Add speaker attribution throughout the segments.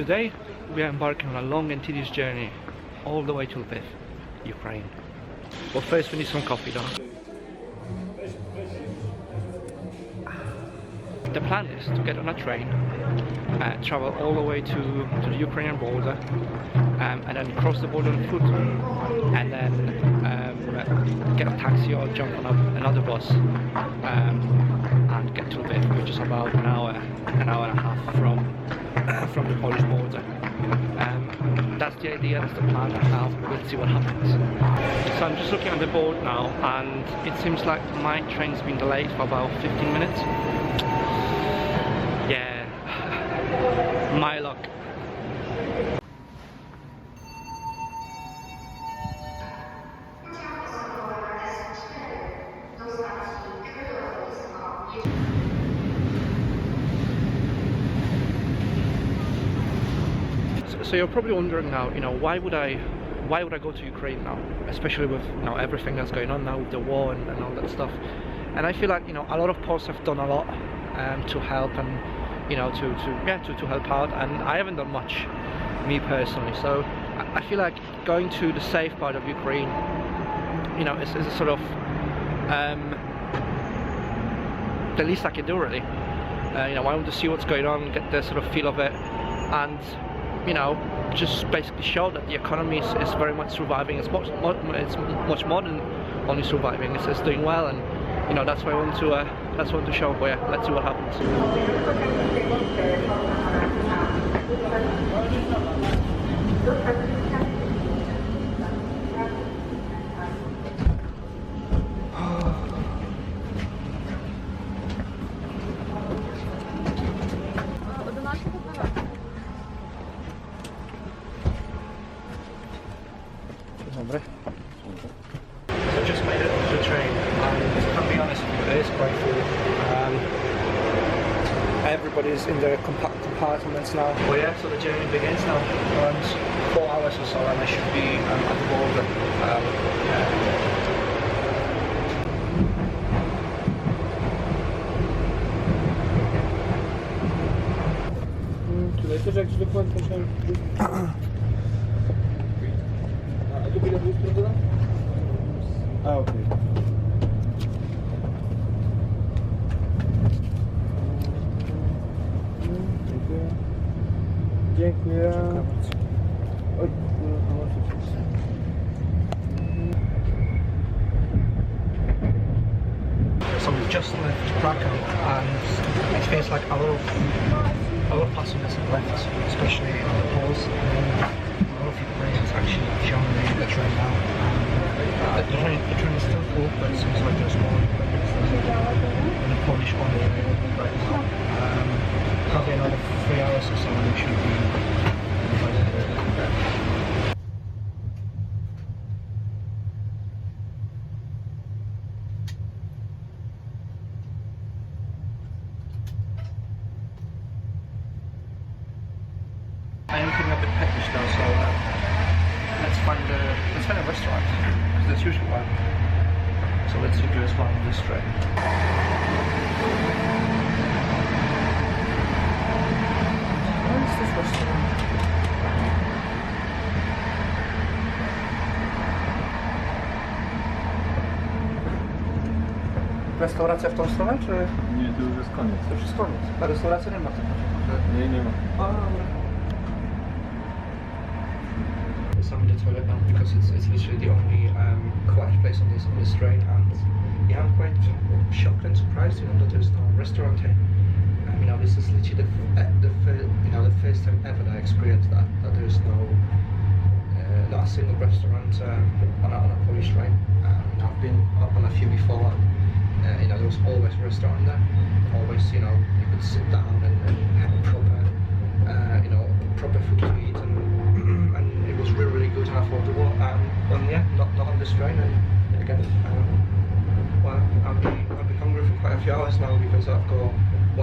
Speaker 1: Today we are embarking on a long and tedious journey all the way to Lviv, Ukraine. But first we need some coffee though. The plan is to get on a train, travel all the way to the Ukrainian border, and then cross the border on foot, and then get a taxi or jump on another bus and get to Lviv, which is about an hour and a half from the Polish border. That's the idea, that's the plan. Now we'll see what happens. So I'm just looking at the board now, and it seems like my train's been delayed for about 15 minutes. Yeah, my luck. So you're probably wondering now, why would I go to Ukraine now, especially with everything that's going on now with the war and all that stuff. And I feel like a lot of posts have done a lot to help and to help out, and I haven't done much, me personally. So I feel like going to the safe part of Ukraine, is a sort of the least I can do really. I want to see what's going on, get the sort of feel of it, and just basically show that the economy is very much surviving. It's much more than only surviving. It's doing well, and that's what I want to show. But yeah, let's see what happens. So I just made it onto the train, and to be honest with you, it is quite full. Everybody's in their compartments now. But yeah, so the journey begins now. Around 4 hours or so, and I should be at the border.
Speaker 2: A, okej. Dziękuję. Oj,
Speaker 1: So we've just left Krakow, and it feels like a lot of passengers have left, especially the Poles. A lot of Ukrainians actually joining the train now. The train is still full, but it seems like there's more Ukrainians than the Polish one right now. Probably another 3 hours or so, and we should be. I'm feeling a bit peckish now, so let's find a restaurant, because there's usually one. So let's see if there's one on this train. Where is this restaurant? Restauracja w tą stronę, czy?
Speaker 2: Nie, to już jest koniec.
Speaker 1: To już jest koniec. A restauracja nie ma tego?
Speaker 2: Nie, nie ma.
Speaker 1: A, dobra. I'm in the toilet now because it's literally the only quiet place on this train, and yeah, I'm quite shocked and surprised, that there's no restaurant here. This is literally the first time ever that I experienced that there's not a single restaurant on a Polish train. I've been up on a few before, and there was always a restaurant there. Always, you could sit down and have a proper food to eat, and it was really good and affordable. And yeah, not on this train. And again, well, I'll be hungry for quite a few hours now, because I've got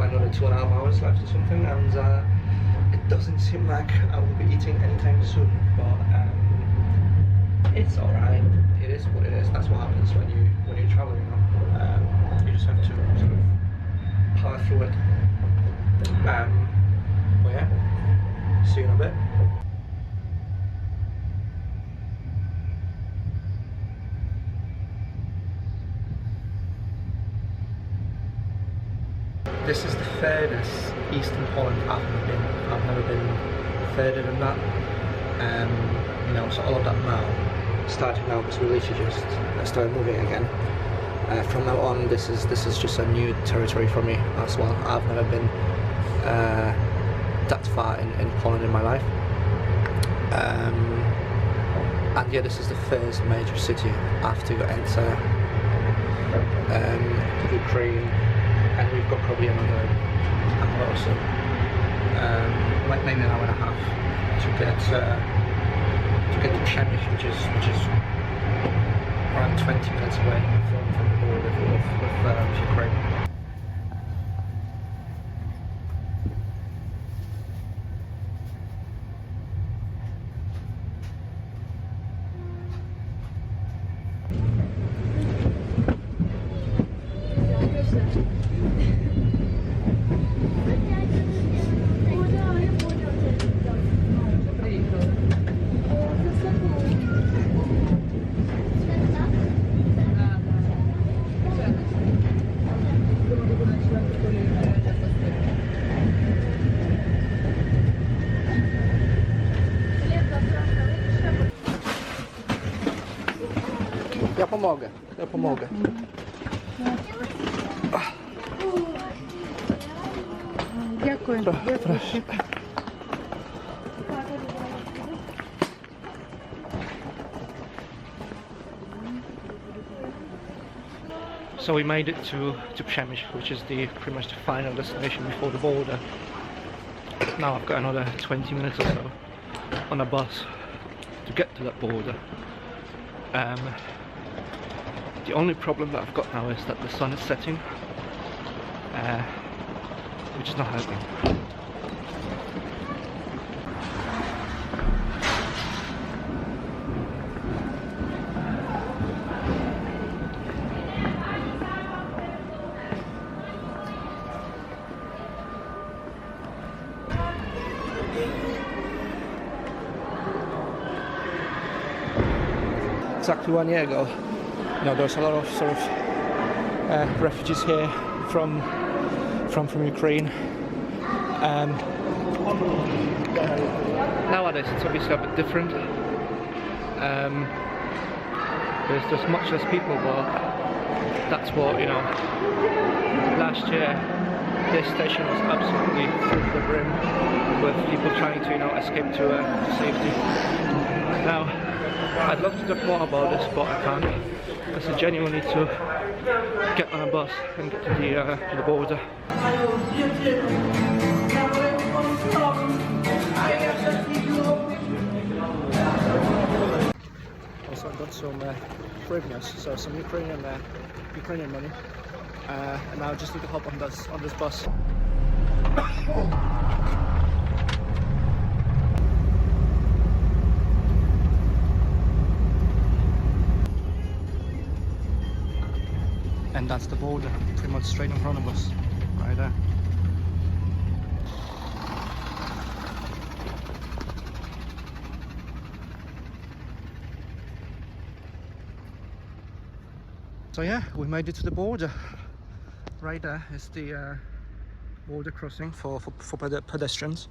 Speaker 1: another 2.5 hours left or something, and it doesn't seem like I will be eating anytime soon. But it's alright. It is what it is. That's what happens when you travel. You just have to sort of power through it. But yeah. See you in a bit. This is the furthest eastern Poland I've ever been. I've never been further than that. You know, so all of that now, starting now, because we literally just started moving again. From now on, this is just a new territory for me as well. I've never been that far in Poland in my life. And yeah, this is the first major city after you enter Ukraine. And we've got probably another hour or so, like maybe an hour and a half to get to Przemyśl, which is around 20 minutes away from the border with Ukraine. Ja pomogę.
Speaker 3: Дякую.
Speaker 1: Proszę. So we made it to Przemyśl, which is pretty much the final destination before the border. Now I've got another 20 minutes or so on a bus to get to that border. The only problem that I've got now is that the sun is setting, which is not helping. Exactly 1 year ago, you know, there's a lot of sort of refugees here from Ukraine. Nowadays it's obviously a bit different. There's much less people, but that's what, you know, last year this station was absolutely full to the brim with people trying to, you know, escape to safety. Now, I'd love to talk more about this, but I can't, because I genuinely need to get on a bus and get to the border. Also, I've got some hryvnias, so some Ukrainian money, and now I just need to hop on this bus. And that's the border, pretty much straight in front of us, right there. So yeah, we made it to the border. Right there is the border crossing for pedestrians.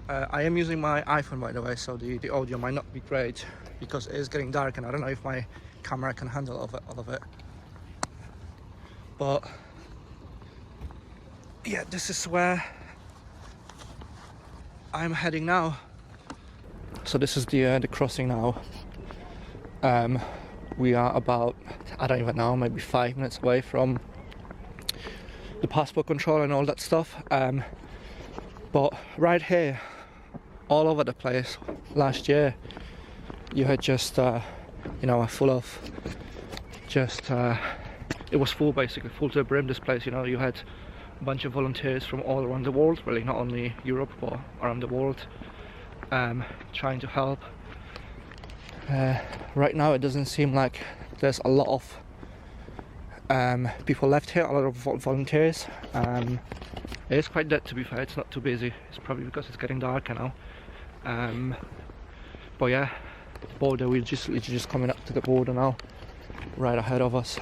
Speaker 1: I am using my iPhone, by the way, so the audio might not be great because it is getting dark and I don't know if my camera can handle all of it. But yeah, this is where I'm heading now. So this is the crossing now. We are about, I don't even know, maybe 5 minutes away from the passport control and all that stuff. But right here, all over the place, last year, you had just, you know, full of just. It was full, basically full to the brim, this place, you know. You had a bunch of volunteers from all around the world, really, not only Europe but around the world, trying to help. Right now it doesn't seem like there's a lot of people left here, a lot of volunteers. It is quite dead, to be fair. It's not too busy. It's probably because it's getting darker now, But yeah, the border, we're just coming up to the border now, right ahead of us.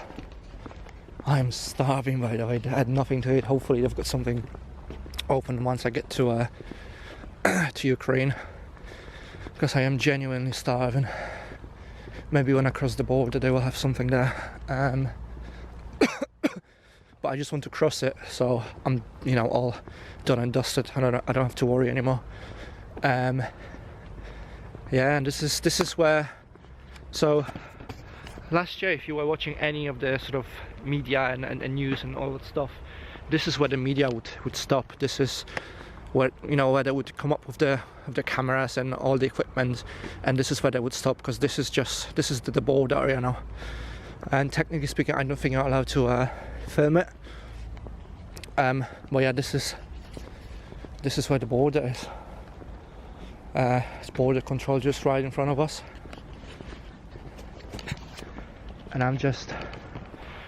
Speaker 1: I'm starving, by the way. I had nothing to eat. Hopefully they've got something open once I get to to Ukraine, because I am genuinely starving. Maybe when I cross the border they will have something there. But I just want to cross it, so I'm, you know, all done and dusted. I don't have to worry anymore. Yeah, and this is where. So last year, if you were watching any of the sort of media and news and all that stuff, this is where the media would stop. This is where, you know, where they would come up with the cameras and all the equipment, and this is where they would stop, because this is the border area now. And technically speaking, I don't think you're allowed to film it. But yeah, this is where the border is. It's border control just right in front of us. And I'm just,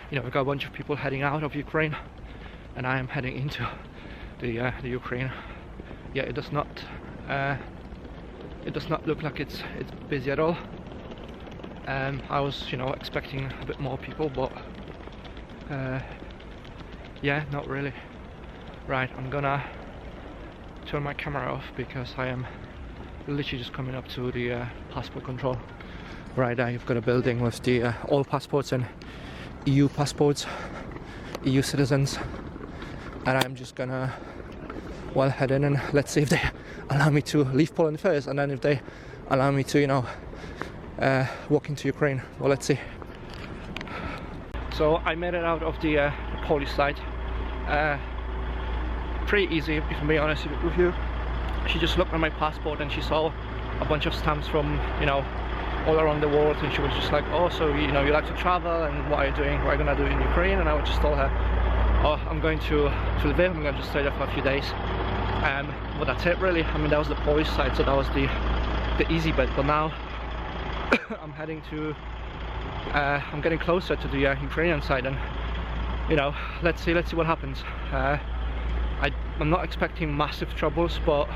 Speaker 1: you know, we've got a bunch of people heading out of Ukraine, and I am heading into the Ukraine. Yeah, it does not look like it's busy at all. I was, you know, expecting a bit more people, but yeah, not really. Right, I'm gonna turn my camera off because I am literally just coming up to the passport control. Right there, you've got a building with the all passports and EU passports, EU citizens, and I'm just gonna, well, head in and let's see if they allow me to leave Poland first, and then if they allow me to, you know, walk into Ukraine. Well, let's see. So I made it out of the Polish side. Pretty easy, if I'm being honest with you. She just looked at my passport and she saw a bunch of stamps from, you know, all around the world, and she was just like, oh, so, you know, you like to travel, and what are you doing, what are you gonna do in Ukraine? And I just told her, oh, I'm going to Lviv, I'm gonna just stay there for a few days. But that's it really. I mean, that was the Polish side, so that was the easy bit. But now I'm heading to I'm getting closer to the Ukrainian side, and, you know, let's see what happens. I'm not expecting massive troubles, but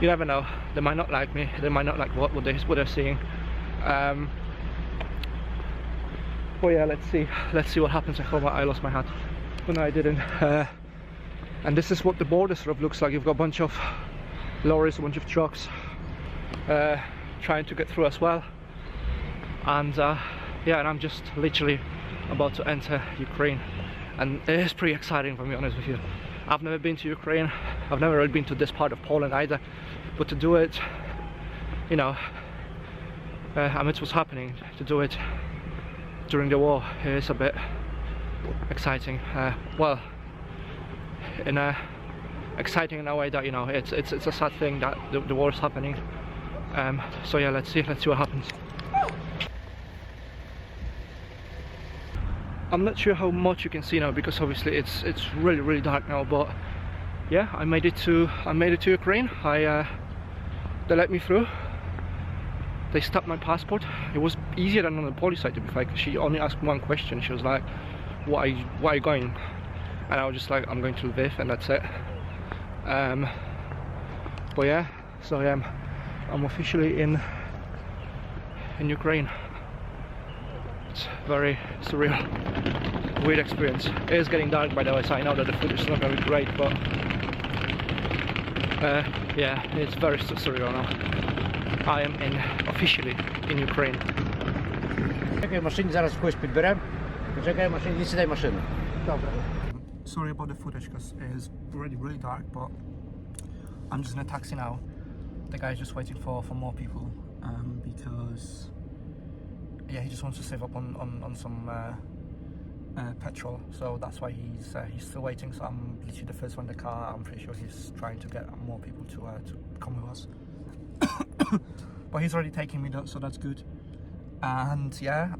Speaker 1: you never know. They might not like me. They might not like what they're seeing. But yeah, let's see what happens. I hope I lost my hat, but no, I didn't. And this is what the border sort of looks like. You've got a bunch of lorries, a bunch of trucks trying to get through as well. And yeah, and I'm just literally about to enter Ukraine, and it is pretty exciting, to be honest with you. I've never been to Ukraine. I've never really been to this part of Poland either, but to do it, you know, amidst what's happening, to do it during the war is a bit exciting. Well, exciting in a way that, you know, it's a sad thing that the war is happening. So yeah, let's see what happens. I'm not sure how much you can see now, because obviously it's really dark now, but yeah, I made it to Ukraine. They let me through. They stopped my passport. It was easier than on the Polish side, to be fair, because she only asked one question. She was like, why are you going? And I was just like, I'm going to Lviv, and that's it. But yeah, so I'm officially in Ukraine. It's very surreal, weird experience. It is getting dark, by the way, so I know that the footage is not going to be great, but yeah, it's very surreal now. I am officially in Ukraine.
Speaker 4: Czekaj, maszyny zaraz kogoś podbieram. Czekaj, maszyny, nie siadaj maszyny.
Speaker 1: Dobra. Sorry about the footage, because it is really dark, but I'm just in a taxi now. The guy's just waiting for more people, because yeah, he just wants to save up on some petrol, so that's why he's still waiting. So I'm literally the first one in the car. I'm pretty sure he's trying to get more people to come with us. But he's already taking me, so that's good. And yeah,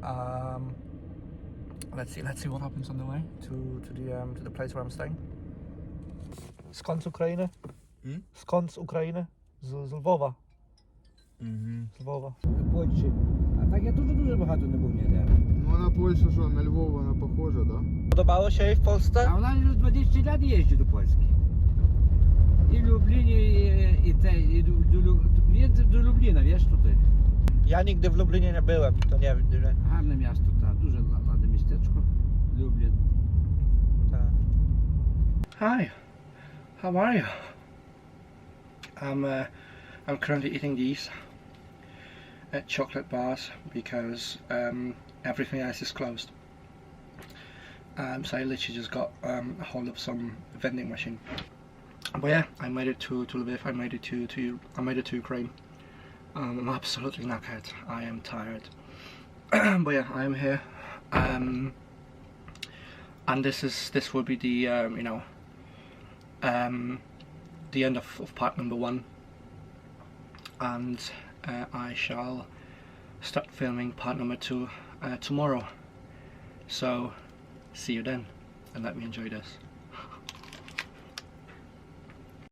Speaker 1: let's see what happens on the way to the place where I'm staying. Skąd z Ukrainy? Skąd z Ukrainy? Z Lwowa. Z Lwowa.
Speaker 4: Польщі. А так я дуже багато не був ніде.
Speaker 2: Ну вона Польща, що на Львов вона похожа, да?
Speaker 1: Podobało się jej w Polsce?
Speaker 4: А вона вже 20 lat jeździ do Polski. I w Lublinie, i do do Lublina, wiesz, tutaj.
Speaker 5: Ja nigdy w Lublinie nie byłem, to nie wiem, że...
Speaker 4: Гарне місто, так, дуже ладне містечко. Люблін.
Speaker 5: Tak.
Speaker 1: Hi, how are you? I'm currently eating these chocolate bars because everything else is closed. So I literally just got a hold of some vending machine. But yeah, I made it to Lviv. I made it to Ukraine. I'm absolutely knackered. I am tired. But yeah, I am here. And this will be the the end of part number 1. And I shall start filming part number 2 tomorrow. So see you then, and let me enjoy this.